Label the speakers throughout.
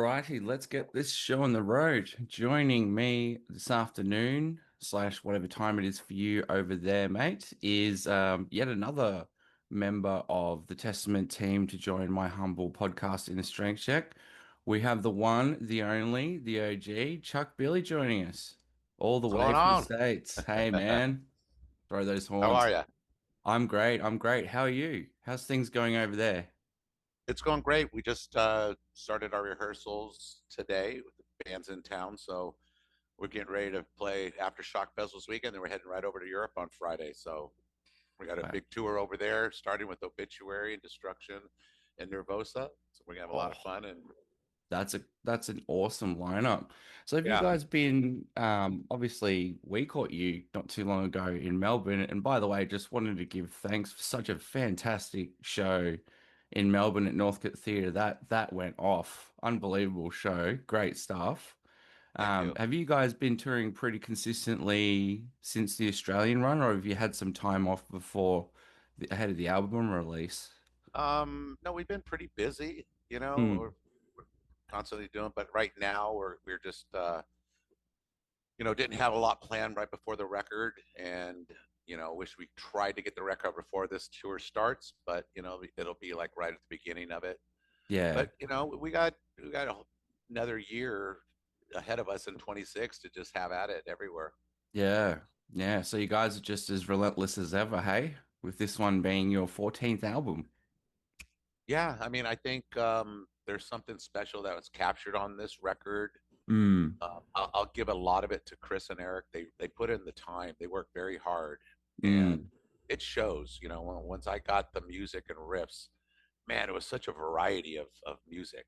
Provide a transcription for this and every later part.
Speaker 1: Alrighty, let's get this show on the road. Joining me this afternoon, slash whatever time it is for you over there, mate, is yet another member of the Testament team to join my humble podcast in the Strength Check. We have the one, the only, the OG, Chuck Billy joining us all the
Speaker 2: What's
Speaker 1: way
Speaker 2: going
Speaker 1: from the
Speaker 2: on?
Speaker 1: States. Hey, man, throw those
Speaker 2: How are
Speaker 1: horns.
Speaker 2: you?
Speaker 1: I'm great. I'm great. How are you? How's things going over there?
Speaker 2: It's going great. We just started our rehearsals today with the bands in town, so we're getting ready to play Aftershock Fest this weekend. Then we're heading right over to Europe on Friday. So we got a big tour over there, starting with Obituary and Destruction and Nervosa. So we're gonna have a lot of
Speaker 1: Oh.
Speaker 2: fun. And
Speaker 1: That's an awesome lineup. So have you
Speaker 2: yeah,
Speaker 1: guys been obviously we caught you not too long ago in Melbourne, and by the way, just wanted to give thanks for such a fantastic show in Melbourne at Northcote Theatre. That went off. Unbelievable show. Great stuff.
Speaker 2: thank you.
Speaker 1: Have you guys been touring pretty consistently since the Australian run, or have you had some time off before ahead of the album release?
Speaker 2: No, we've been pretty busy.
Speaker 1: Hmm.
Speaker 2: We're constantly doing, but right now we're just didn't have a lot planned right before the record, and wish we tried to get the record before this tour starts, but it'll be like right at the beginning of it.
Speaker 1: Yeah.
Speaker 2: But we got another year ahead of us in 26 to just have at it everywhere.
Speaker 1: Yeah, yeah. So you guys are just as relentless as ever, hey? With this one being your 14th album.
Speaker 2: Yeah, I mean, I think there's something special that was captured on this record.
Speaker 1: Mm,
Speaker 2: I'll give a lot of it to Chris and Eric. They put in the time. They work very hard, and
Speaker 1: mm,
Speaker 2: it shows. Once I got the music and riffs, man, it was such a variety of music.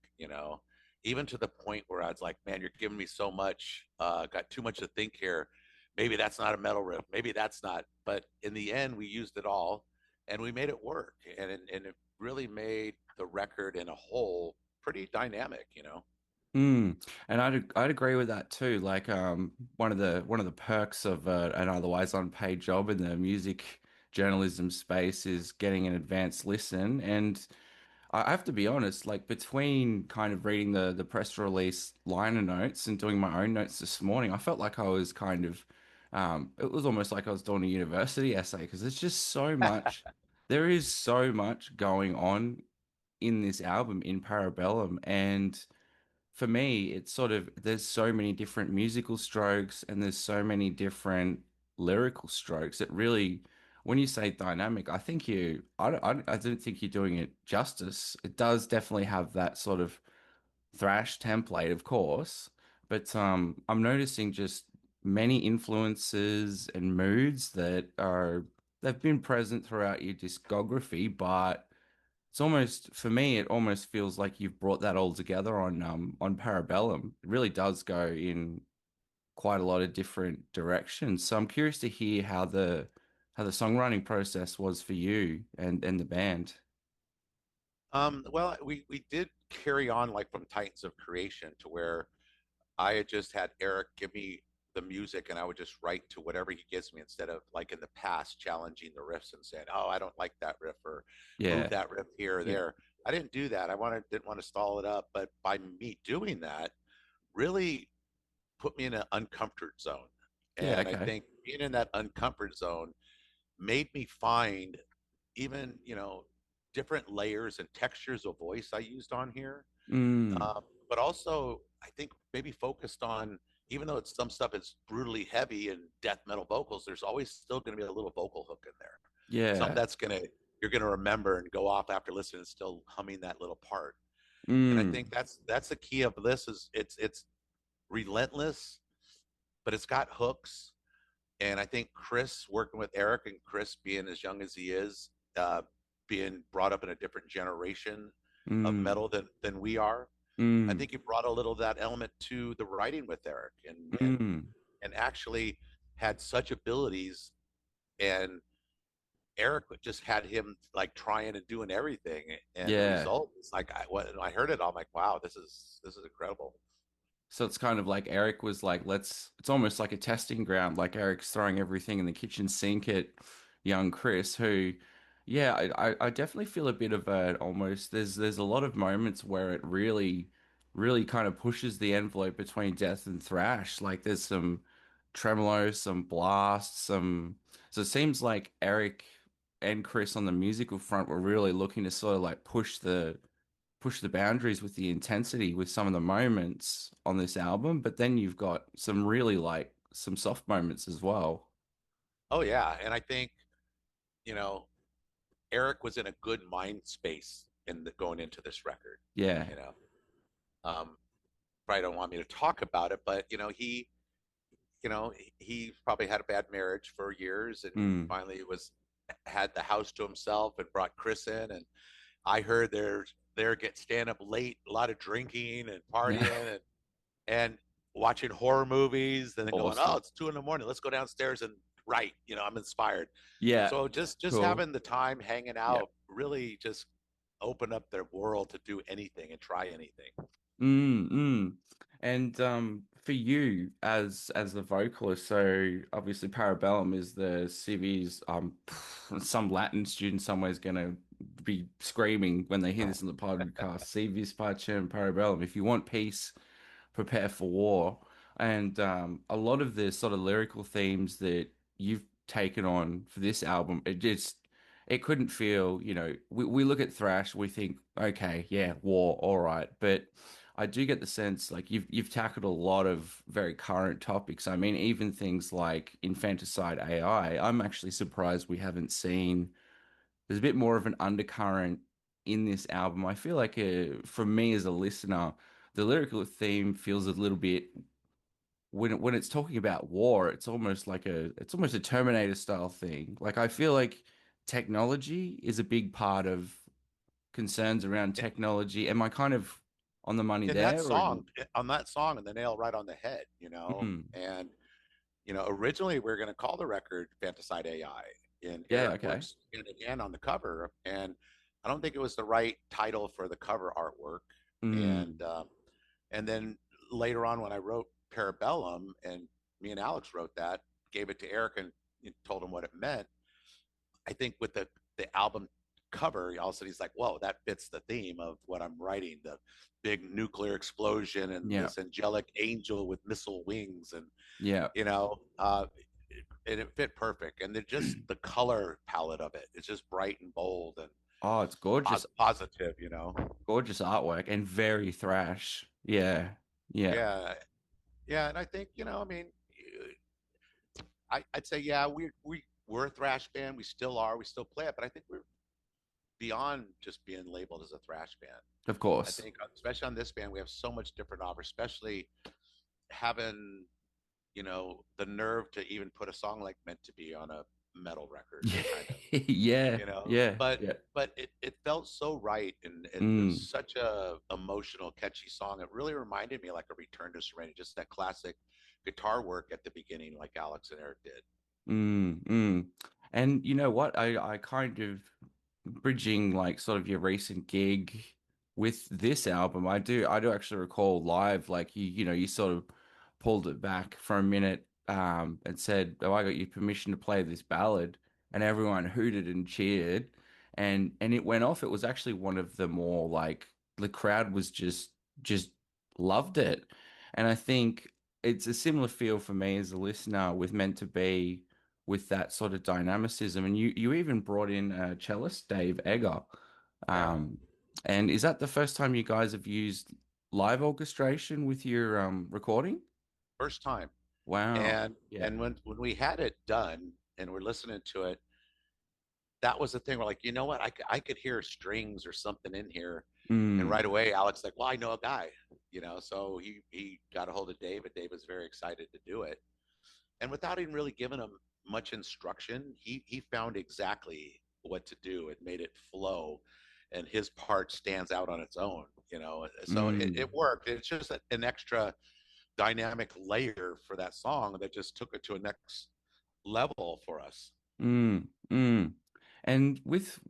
Speaker 2: Even to the point where I was like, man, you're giving me so much. Got too much to think here. Maybe that's not a metal riff. Maybe that's not. But in the end, we used it all, and we made it work, and it really made the record in a whole pretty dynamic.
Speaker 1: mm. And I'd agree with that too. Like one of the perks of an otherwise unpaid job in the music journalism space is getting an advanced listen. And I have to be honest, like between kind of reading the press release liner notes and doing my own notes this morning, I felt like I was kind of it was almost like I was doing a university essay because there's just so much there is so much going on in this album in Parabellum. And for me, it's sort of there's so many different musical strokes and there's so many different lyrical strokes. It really, when you say dynamic, I think I don't think you're doing it justice. It does definitely have that sort of thrash template, of course, but I'm noticing just many influences and moods they've been present throughout your discography, but it's almost for me, it almost feels like you've brought that all together on Parabellum. It really does go in quite a lot of different directions. So I'm curious to hear how the songwriting process was for you and the band.
Speaker 2: Well, we did carry on like from Titans of Creation to where I had just had Eric give me the music and I would just write to whatever he gives me instead of like in the past challenging the riffs and saying, "Oh, I don't like that riff," or "Move
Speaker 1: Yeah.
Speaker 2: that riff here or
Speaker 1: Yeah.
Speaker 2: there." I didn't do that. Didn't want to stall it up, but by me doing that, really put me in an uncomfort zone.
Speaker 1: Yeah,
Speaker 2: And I
Speaker 1: okay.
Speaker 2: think being in that uncomfort zone made me find even, different layers and textures of voice I used on here.
Speaker 1: Mm,
Speaker 2: But also, I think maybe focused on, even though it's some stuff is brutally heavy and death metal vocals, there's always still going to be a little vocal hook in there. Something
Speaker 1: yeah.
Speaker 2: that's you're going to remember and go off after listening and still humming that little part. And I think
Speaker 1: Mm,
Speaker 2: that's the key of this is it's relentless, but it's got hooks. And I think Chris working with Eric and Chris being as young as he is, being brought up in a different generation of
Speaker 1: mm,
Speaker 2: metal than we are, I
Speaker 1: mm,
Speaker 2: think he brought a little of that element to the writing with Eric, and and
Speaker 1: mm.
Speaker 2: and actually had such abilities. And Eric just had him like trying and doing everything, and the
Speaker 1: Yeah.
Speaker 2: result is like when I heard it, I'm like, wow, this is incredible.
Speaker 1: So it's kind of like Eric was like, it's almost like a testing ground. Like Eric's throwing everything in the kitchen sink at young Chris, who, yeah, I definitely feel a bit of a almost, there's a lot of moments where it really really kind of pushes the envelope between death and thrash. Like there's some tremolo, some blast, some. So it seems like Eric and Chris on the musical front were really looking to sort of like push the boundaries with the intensity with some of the moments on this album, but then you've got some really like some soft moments as well.
Speaker 2: Oh yeah, and I think you know Eric was in a good mind space going into this record.
Speaker 1: Yeah.
Speaker 2: You know, probably don't want me to talk about it, but he probably had a bad marriage for years, and
Speaker 1: Mm.
Speaker 2: finally was had the house to himself and brought Chris in. And I heard they're get stand up late, a lot of drinking and
Speaker 1: Yeah.
Speaker 2: partying and watching horror movies, and then going, oh,
Speaker 1: Awesome.
Speaker 2: it's 2 in the morning, let's go downstairs and write. I'm inspired.
Speaker 1: Yeah.
Speaker 2: So just
Speaker 1: Cool.
Speaker 2: having the time hanging
Speaker 1: Yeah.
Speaker 2: out really just opened up their world to do anything and try anything.
Speaker 1: Mm, mm. And for you as the vocalist, so obviously Parabellum is the CV's some Latin student somewhere is gonna be screaming when they hear this on the podcast. CV's Pacem Parabellum. If you want peace, prepare for war. And a lot of the sort of lyrical themes that you've taken on for this album, it couldn't feel, we look at thrash, we think, okay, yeah, war, all right. But I do get the sense like you've tackled a lot of very current topics. I mean, even things like infanticide AI. I'm actually surprised we haven't seen there's a bit more of an undercurrent in this album. I feel like for me as a listener, the lyrical theme feels a little bit when it's talking about war, it's almost a Terminator style thing. Like I feel like technology is a big part of concerns around technology. Am I kind of on the money
Speaker 2: In that
Speaker 1: there or
Speaker 2: song, on that song, and the nail right on the head.
Speaker 1: Mm,
Speaker 2: And originally we are going to call the record Fantaside AI, and
Speaker 1: yeah,
Speaker 2: Eric
Speaker 1: okay.
Speaker 2: works in again on the cover, and I don't think it was the right title for the cover artwork. And
Speaker 1: Mm,
Speaker 2: and then later on, when I wrote Parabellum, and me and Alex wrote that, gave it to Eric and told him what it meant. I think with the album cover, all of a sudden he's like, "Whoa, that fits the theme of what I'm writing." The big nuclear explosion and
Speaker 1: yeah,
Speaker 2: this angelic angel with missile wings, and
Speaker 1: yeah.
Speaker 2: you know, uh, and it fit perfect. And just the color palette of it, it's just bright and bold and
Speaker 1: Oh, it's gorgeous,
Speaker 2: positive.
Speaker 1: gorgeous artwork and very thrash. Yeah, yeah,
Speaker 2: Yeah, yeah, and I think I mean, I'd say yeah, we're a thrash band. We still are. We still play it, but I think we're beyond just being labeled as a thrash band.
Speaker 1: of
Speaker 2: I
Speaker 1: course.
Speaker 2: think, especially on this band, we have so much different offers, especially having, the nerve to even put a song like Meant to Be on a metal record,
Speaker 1: Yeah,
Speaker 2: kind of,
Speaker 1: yeah, yeah,
Speaker 2: but
Speaker 1: yeah.
Speaker 2: it felt so right, and it was
Speaker 1: Mm,
Speaker 2: such a emotional, catchy song. It really reminded me like a Return to Serenity, just that classic guitar work at the beginning, like Alex and Eric did.
Speaker 1: mm. And you know what? I kind of bridging like sort of your recent gig with this album. I do actually recall live, like you sort of pulled it back for a minute, and said, "Oh, I got your permission to play this ballad," and everyone hooted and cheered, and it went off. It was actually one of the more like the crowd was just loved it, and I think it's a similar feel for me as a listener with Meant to Be with that sort of dynamicism. And you even brought in cellist Dave Egger.
Speaker 2: Yeah,
Speaker 1: Um, and is that the first time you guys have used live orchestration with your recording?
Speaker 2: first time.
Speaker 1: Wow. Yeah.
Speaker 2: And when we had it done and we're listening to it, that was the thing. We're like, you know what? I could hear strings or something in here. And
Speaker 1: Mm,
Speaker 2: right away, Alex like, well, I know a guy, so he got a hold of Dave, and Dave was very excited to do it. And without even really giving him much instruction, he found exactly what to do and made it flow. And his part stands out on its own. So
Speaker 1: mm.
Speaker 2: it worked. It's just an extra dynamic layer for that song that just took it to a next level for us.
Speaker 1: Mm, mm. And with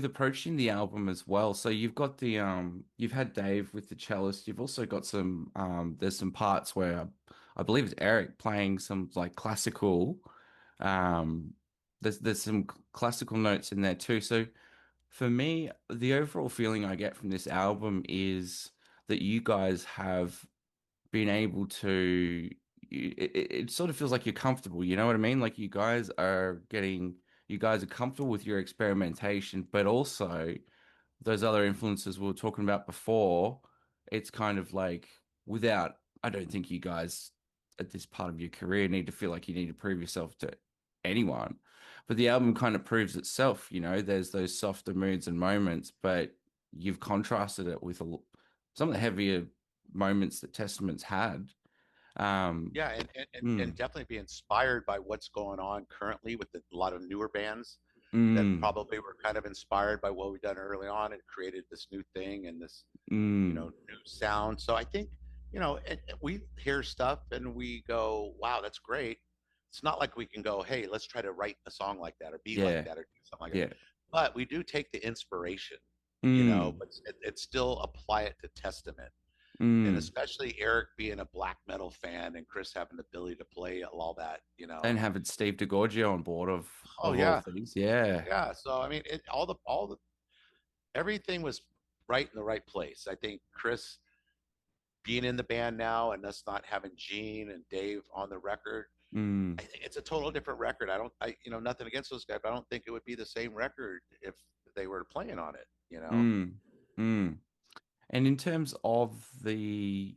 Speaker 1: approaching the album as well, so you've got you've had Dave with the cellist, you've also got some there's some parts where I believe it's Eric playing some like classical um there's some classical notes in there too. So for me, the overall feeling I get from this album is that you guys have been able to it sort of feels like you're comfortable, you know what I mean? Like you guys are comfortable with your experimentation, but also those other influences we were talking about before, it's kind of like without, I don't think you guys at this part of your career need to feel like you need to prove yourself to anyone. But the album kind of proves itself, you know, there's those softer moods and moments, but you've contrasted it with some of the heavier moments that Testament's had. Um,
Speaker 2: Yeah, and
Speaker 1: mm,
Speaker 2: definitely be inspired by what's going on currently with a lot of newer bands that
Speaker 1: mm,
Speaker 2: probably were kind of inspired by what we've done early on and created this new thing and this,
Speaker 1: mm,
Speaker 2: new sound. So I think, and we hear stuff and we go, wow, that's great. It's not like we can go, hey, let's try to write a song like that or be like
Speaker 1: yeah,
Speaker 2: that or do something like that.
Speaker 1: yeah,
Speaker 2: But we do take the inspiration,
Speaker 1: mm,
Speaker 2: but it's still apply it to Testament. And
Speaker 1: mm.
Speaker 2: especially Eric being a black metal fan and Chris having the ability to play all that.
Speaker 1: And having Steve DeGorgio on board
Speaker 2: Oh
Speaker 1: of all
Speaker 2: yeah,
Speaker 1: things, yeah.
Speaker 2: yeah. So I mean, all the everything was right in the right place. I think Chris being in the band now and us not having Gene and Dave on the record,
Speaker 1: Mm,
Speaker 2: I think it's a total different record. Nothing against those guys, but I don't think it would be the same record if they were playing on it.
Speaker 1: mm, mm. And in terms of the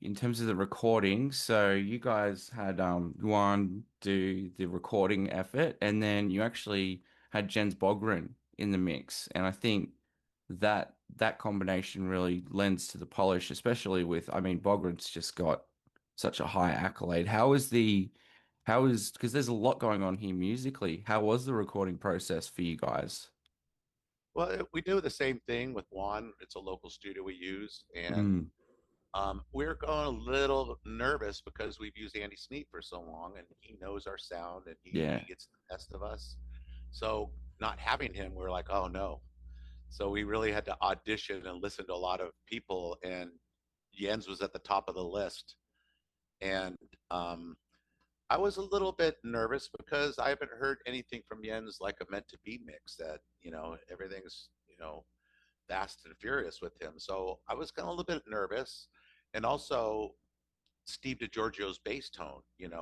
Speaker 1: recording, so you guys had Yuan do the recording effort, and then you actually had Jens Bogren in the mix. And I think that combination really lends to the polish, especially with, I mean, Bogren's just got such a high accolade. Because there's a lot going on here musically. How was the recording process for you guys?
Speaker 2: Well, we do the same thing with Juan. It's a local studio we use, and
Speaker 1: Mm,
Speaker 2: we're going a little nervous because we've used Andy Sneap for so long, and he knows our sound, and he
Speaker 1: yeah.
Speaker 2: gets the best of us. So not having him, we're like, oh no. So we really had to audition and listen to a lot of people, and Jens was at the top of the list. And I was a little bit nervous because I haven't heard anything from Jens like a meant to be mix that, everything's, fast and furious with him. So I was kind of a little bit nervous. And also Steve DiGiorgio's bass tone,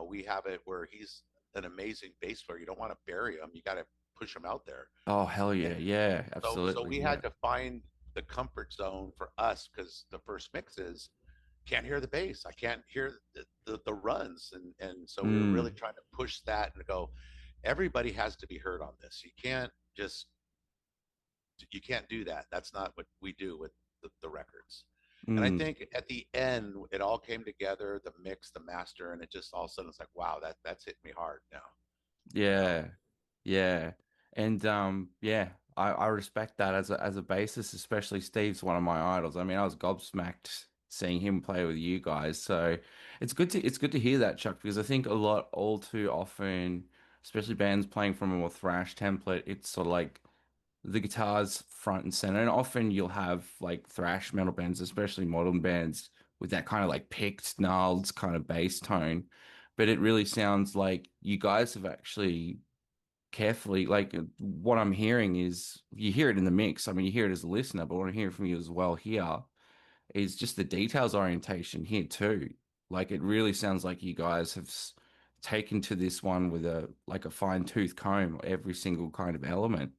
Speaker 2: we have it where he's an amazing bass player. You don't want to bury him. You got to push him out there.
Speaker 1: Oh, hell
Speaker 2: And
Speaker 1: yeah. Yeah,
Speaker 2: so
Speaker 1: absolutely.
Speaker 2: we
Speaker 1: Yeah.
Speaker 2: had to find the comfort zone for us because the first mixes can't hear the bass. I can't hear the runs. And so we were really
Speaker 1: Mm,
Speaker 2: trying to push that and go, everybody has to be heard on this. Just, you can't do that. That's not what we do with the records. And I
Speaker 1: mm,
Speaker 2: think at the end, it all came together, the mix, the master, and it just all of a sudden it's like, wow, that's hit me hard now, you know?
Speaker 1: yeah. Yeah. And yeah, I respect that as a bassist, especially Steve's one of my idols. I mean, I was gobsmacked seeing him play with you guys. So it's good to hear that, Chuck, because I think all too often, especially bands playing from a more thrash template, it's sort of like the guitar's front and center. And often you'll have like thrash metal bands, especially modern bands, with that kind of like picked, gnarled kind of bass tone. But it really sounds like you guys have actually carefully, like what I'm hearing is you hear it in the mix. I mean, you hear it as a listener, but what I'm hearing from you as well here is just the details orientation here too. Like it really sounds like you guys have taken to this one with a fine tooth comb, every single kind of element.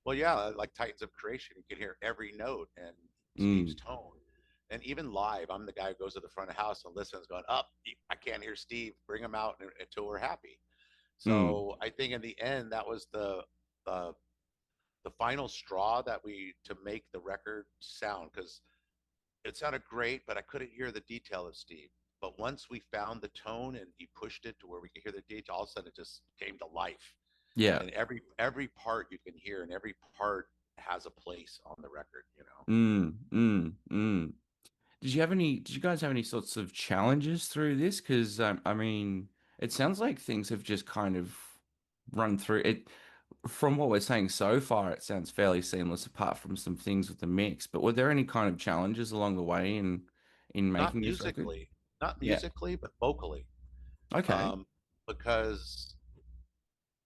Speaker 2: Well, yeah, like Titans of Creation, you can hear every note and Steve's
Speaker 1: Mm,
Speaker 2: tone. And even live, I'm the guy who goes to the front of the house and listens, going, up, I can't hear Steve. Bring him out until we're happy.
Speaker 1: mm,
Speaker 2: So I think in the end, that was the the final straw that we to make the record sound because it sounded great, but I couldn't hear the detail of Steve. But once we found the tone and he pushed it to where we could hear the detail, all of a sudden it just came to life.
Speaker 1: yeah.
Speaker 2: And every part you can hear, and every part has a place on the record.
Speaker 1: Mm. Did you guys have any sorts of challenges through this? Because I mean, it sounds like things have just kind of run through it. From what we're saying so far, it sounds fairly seamless, apart from some things with the mix. But were there any kind of challenges along the way in
Speaker 2: Not
Speaker 1: making this record?
Speaker 2: musically, not
Speaker 1: Yeah.
Speaker 2: musically, but vocally,
Speaker 1: Okay.
Speaker 2: because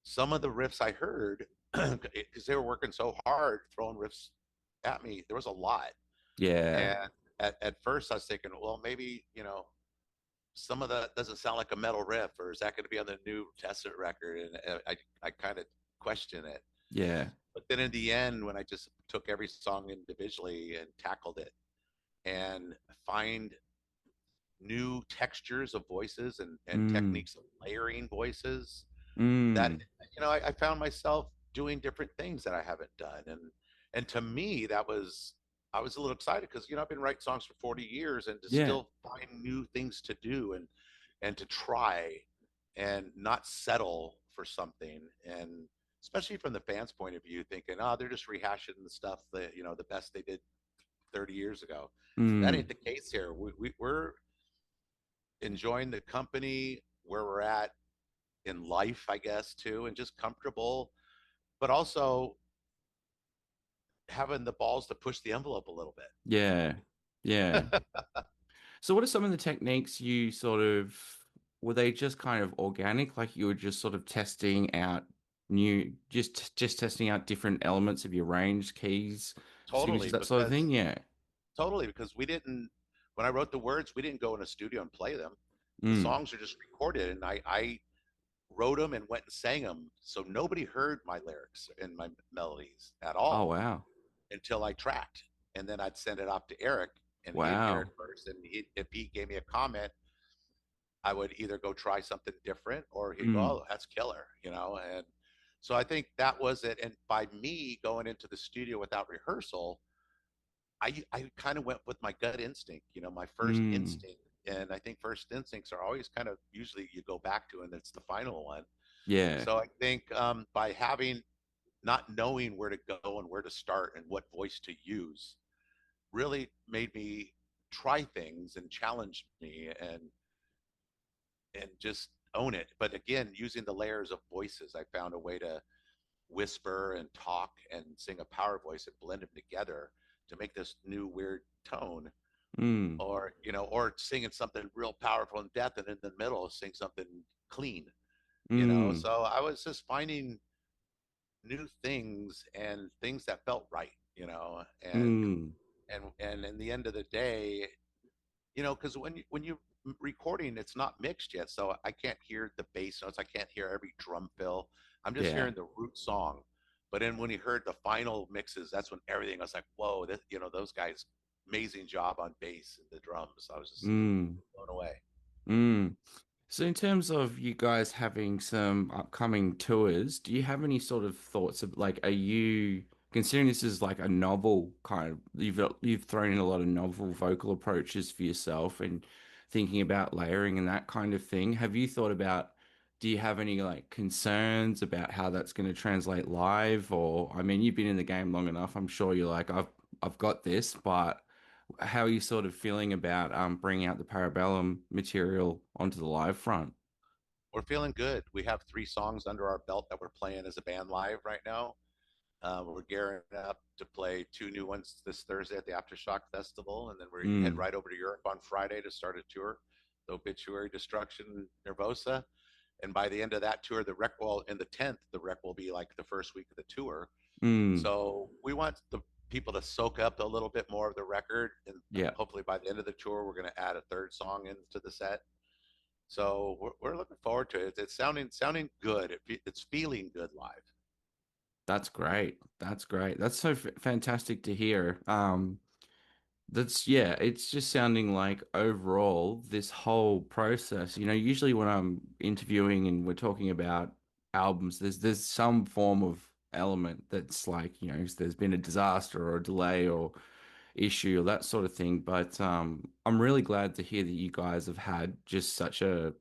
Speaker 2: some of the riffs I heard, because they were working so hard, throwing riffs at me, there was a lot.
Speaker 1: Yeah.
Speaker 2: And at first I was thinking, well, maybe, some of that doesn't sound like a metal riff, or is that going to be on the new Testament record? And I kind of question it.
Speaker 1: Yeah.
Speaker 2: But then in the end, when I just took every song individually and tackled it and find new textures of voices and
Speaker 1: Mm.
Speaker 2: techniques of layering voices, that
Speaker 1: Mm.
Speaker 2: I found myself doing different things that I haven't done, and to me that was, I was a little excited because I've been writing songs for 40 years, and to
Speaker 1: Yeah.
Speaker 2: still find new things to do and to try and not settle for something, and especially from the fans' point of view, thinking, oh, they're just rehashing the stuff that the best they did 30 years ago. That
Speaker 1: Mm.
Speaker 2: ain't the case here. We're enjoying the company where we're at in life, I guess, too, and just comfortable, but also having the balls to push the envelope a little
Speaker 1: Yeah. Yeah.
Speaker 2: bit.
Speaker 1: So what are some of the techniques you sort of were they just kind of organic, like you were just sort of testing out just testing out different elements of your range, keys, signatures,
Speaker 2: Totally,
Speaker 1: that sort of thing?
Speaker 2: because
Speaker 1: Yeah.
Speaker 2: totally because we didn't, when I wrote the words, we didn't go in a studio and play them. The
Speaker 1: Mm.
Speaker 2: songs are just recorded, and I wrote them and went and sang them, so nobody heard my lyrics and my melodies at
Speaker 1: Oh
Speaker 2: all
Speaker 1: wow.
Speaker 2: until I tracked, and then I'd send it off to Eric, and he'd hear it
Speaker 1: Wow.
Speaker 2: first, and if he gave me a comment, I would either go try something different, or he'd go,
Speaker 1: Mm.
Speaker 2: "Oh, that's killer." And so I think that was it. And by me going into the studio without rehearsal, I kind of went with my gut instinct, my first
Speaker 1: Mm.
Speaker 2: instinct. And I think first instincts are always kind of usually you go back to, and it's the final one.
Speaker 1: Yeah.
Speaker 2: So I think by having not knowing where to go and where to start and what voice to use really made me try things and challenge me and just own it. But again, using the layers of voices, I found a way to whisper and talk and sing a power voice and blend them together to make this new weird tone.
Speaker 1: Mm.
Speaker 2: Or singing something real powerful in death, and in the middle sing something clean.
Speaker 1: Mm.
Speaker 2: So I was just finding new things and things that felt right.
Speaker 1: Mm.
Speaker 2: And in the end of the day, because when you recording, it's not mixed yet, so I can't hear the bass notes, I can't hear every drum fill, I'm just
Speaker 1: Yeah.
Speaker 2: hearing the root song. But then when you heard the final mixes, that's when everything, I was like, whoa, those guys, amazing job on bass and the drums. I was just
Speaker 1: Mm.
Speaker 2: blown away.
Speaker 1: Mm. So, in terms of you guys having some upcoming tours, do you have any sort of thoughts of like, are you considering this is like a novel kind of, you've thrown in a lot of novel vocal approaches for yourself and thinking about layering and that kind of thing. Have you thought about, do you have any like concerns about how that's going to translate live? Or, I mean, you've been in the game long enough. I'm sure you're like, I've got this, but how are you sort of feeling about bringing out the Parabellum material onto the live front?
Speaker 2: We're feeling good. We have 3 songs under our belt that we're playing as a band live right now. We're gearing up to play 2 new ones this Thursday at the Aftershock Festival, and then we head
Speaker 1: Mm,
Speaker 2: right over to Europe on Friday to start a tour, the Obituary, Destruction, Nervosa. And by the end of that tour, the rec will in the 10th, the rec will be like the first week of the tour.
Speaker 1: mm,
Speaker 2: So we want the people to soak up a little bit more of the record, and
Speaker 1: yeah,
Speaker 2: hopefully by the end of the tour, we're going to add a third song into the set. So we're looking forward to it. It's sounding good. It's feeling good live.
Speaker 1: that's great. That's great. That's so f fantastic to hear. That's yeah, it's just sounding like overall this whole process, usually when I'm interviewing and we're talking about albums, there's some form of element that's like, there's been a disaster or a delay or issue or that sort of thing. But I'm really glad to hear that you guys have had just such an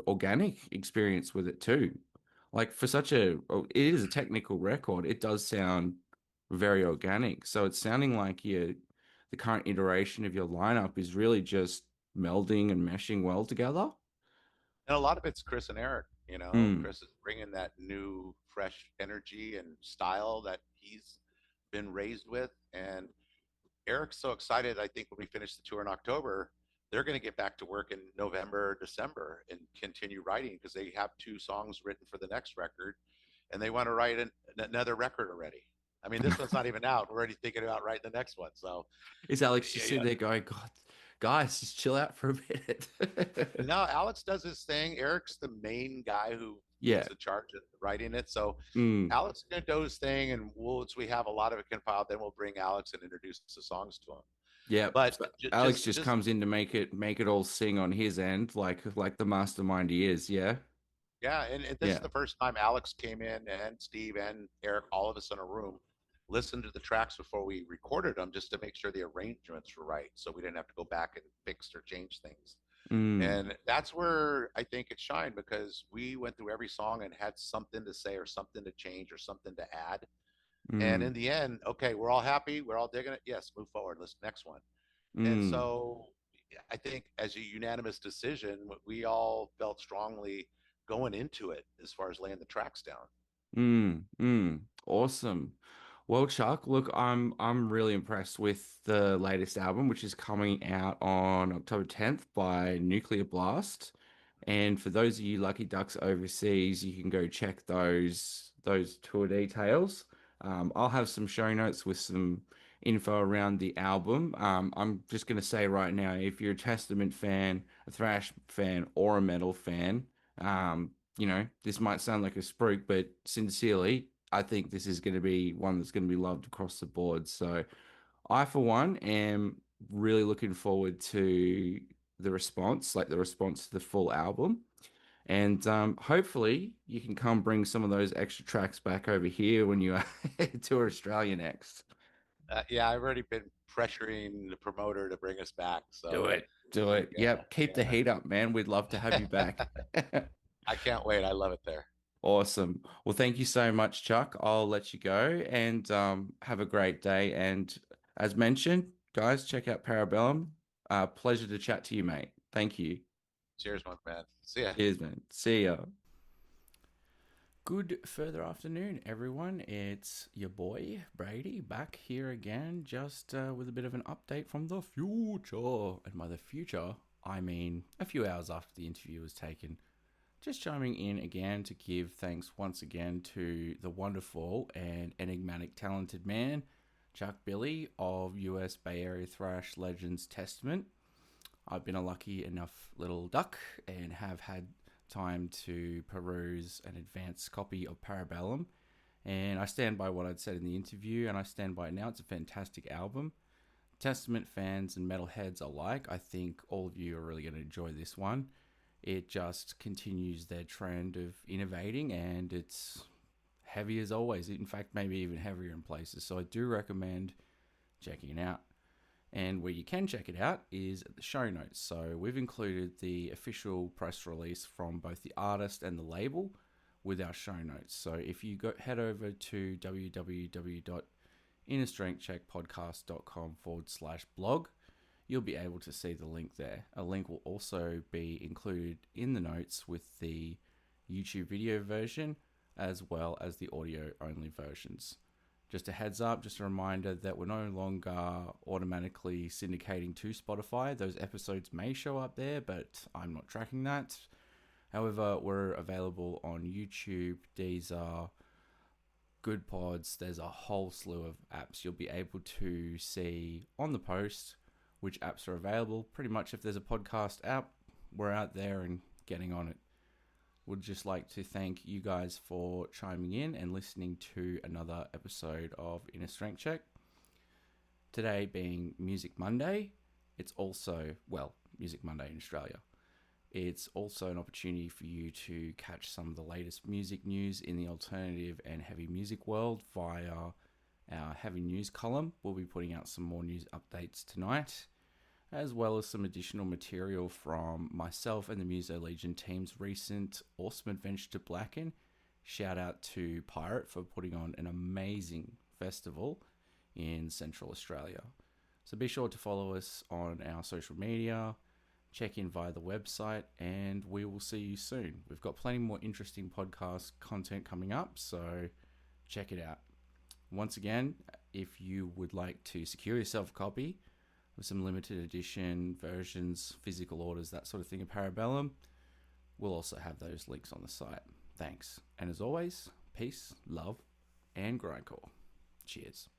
Speaker 1: organic experience with it too. Like for it is a technical record. It does sound very organic. So it's sounding like the current iteration of your lineup is really just melding and meshing well together.
Speaker 2: And a lot of it's Chris and Eric.
Speaker 1: Mm,
Speaker 2: Chris is bringing that new, fresh energy and style that he's been raised with, and Eric's so excited. I think when we finish the tour in October, they're going to get back to work in November, December, and continue writing because they have 2 songs written for the next record, and they want to write another record already. I mean, this one's not even out. We're already thinking about writing the next one. So,
Speaker 1: Is Alex just
Speaker 2: yeah,
Speaker 1: sitting
Speaker 2: yeah.
Speaker 1: there going, God, guys, just chill out for a minute?
Speaker 2: No, Alex does his thing. Eric's the main guy who
Speaker 1: Yeah.
Speaker 2: leads the charge of writing it. So
Speaker 1: Mm.
Speaker 2: Alex is going to do his thing, and once we have a lot of it compiled, then we'll bring Alex and introduce the songs to him.
Speaker 1: Yeah.
Speaker 2: But
Speaker 1: So Alex just
Speaker 2: just
Speaker 1: comes in to make it all sing on his end, like the mastermind he is. Yeah.
Speaker 2: yeah, and this is
Speaker 1: Yeah.
Speaker 2: the first time Alex came in, and Steve and Eric, all of us in a room, listened to the tracks before we recorded them, just to make sure the arrangements were right, so we didn't have to go back and fix or change things.
Speaker 1: Mm.
Speaker 2: And that's where I think it shined, because we went through every song and had something to say or something to change or something to add. And
Speaker 1: Mm.
Speaker 2: in the end, okay, we're all happy, we're all digging it. Yes, move forward. Let's next one. And
Speaker 1: Mm.
Speaker 2: so I think as a unanimous decision, we all felt strongly going into it as far as laying the tracks down.
Speaker 1: Awesome. Well, Chuck, look, I'm really impressed with the latest album, which is coming out on October 10th by Nuclear Blast. And for those of you lucky ducks overseas, you can go check those tour details. I'll have some show notes with some info around the album. I'm just gonna say right now, if you're a Testament fan, a Thrash fan, or a metal fan, this might sound like a spruik, but sincerely, I think this is going to be one that's going to be loved across the board. So I, for one, am really looking forward to the response to the full album. And hopefully you can come bring some of those extra tracks back over here when you tour Australia next.
Speaker 2: Yeah, I've already been pressuring the promoter to bring us back.
Speaker 1: Do
Speaker 2: So
Speaker 1: it. Do it.
Speaker 2: yeah,
Speaker 1: Yep. Keep the heat up, man. We'd love to have you
Speaker 2: yeah.
Speaker 1: back.
Speaker 2: I can't wait. I love it there.
Speaker 1: Awesome. Well, thank you so much, Chuck. I'll let you go and have a great day. And as mentioned, guys, check out Parabellum. Pleasure to chat to you, mate. Thank you.
Speaker 2: Cheers, my man. See ya.
Speaker 1: Cheers, man. See ya. Good further afternoon, everyone. It's your boy Brady back here again, just with a bit of an update from the future. And by the future, I mean a few hours after the interview was taken. Just chiming in again to give thanks once again to the wonderful and enigmatic talented man, Chuck Billy of US Bay Area thrash legends Testament. I've been a lucky enough little duck and have had time to peruse an advanced copy of Parabellum. And I stand by what I'd said in the interview, and I stand by it now. It's a fantastic album. Testament fans and metalheads alike, I think all of you are really going to enjoy this one. It just continues their trend of innovating, and it's heavy as always. In fact, maybe even heavier in places. So I do recommend checking it out. And where you can check it out is at the show notes. So we've included the official press release from both the artist and the label with our show notes. So if you head over to www.innerstrengthcheckpodcast.com/blog, you'll be able to see the link there. A link will also be included in the notes with the YouTube video version as well as the audio only versions. Just a heads up, just a reminder that we're no longer automatically syndicating to Spotify. Those episodes may show up there, but I'm not tracking that. However, we're available on YouTube, Deezer, Good Pods. There's a whole slew of apps you'll be able to see on the post which apps are available. Pretty much if there's a podcast app, we're out there and getting on it. Would just like to thank you guys for chiming in and listening to another episode of Inner Strength Check. Today being Music Monday, it's also, well, Music Monday in Australia. It's also an opportunity for you to catch some of the latest music news in the alternative and heavy music world via our heavy news column. We'll be putting out some more news updates tonight, as well as some additional material from myself and the Muso Legion team's recent awesome adventure to Blacken. Shout out to Pirate for putting on an amazing festival in Central Australia. So be sure to follow us on our social media, check in via the website, and we will see you soon. We've got plenty more interesting podcast content coming up, so check it out. Once again, if you would like to secure yourself a copy of some limited edition versions, physical orders, that sort of thing of Parabellum, we'll also have those links on the site. Thanks. And as always, peace, love, and grindcore.
Speaker 3: Cheers.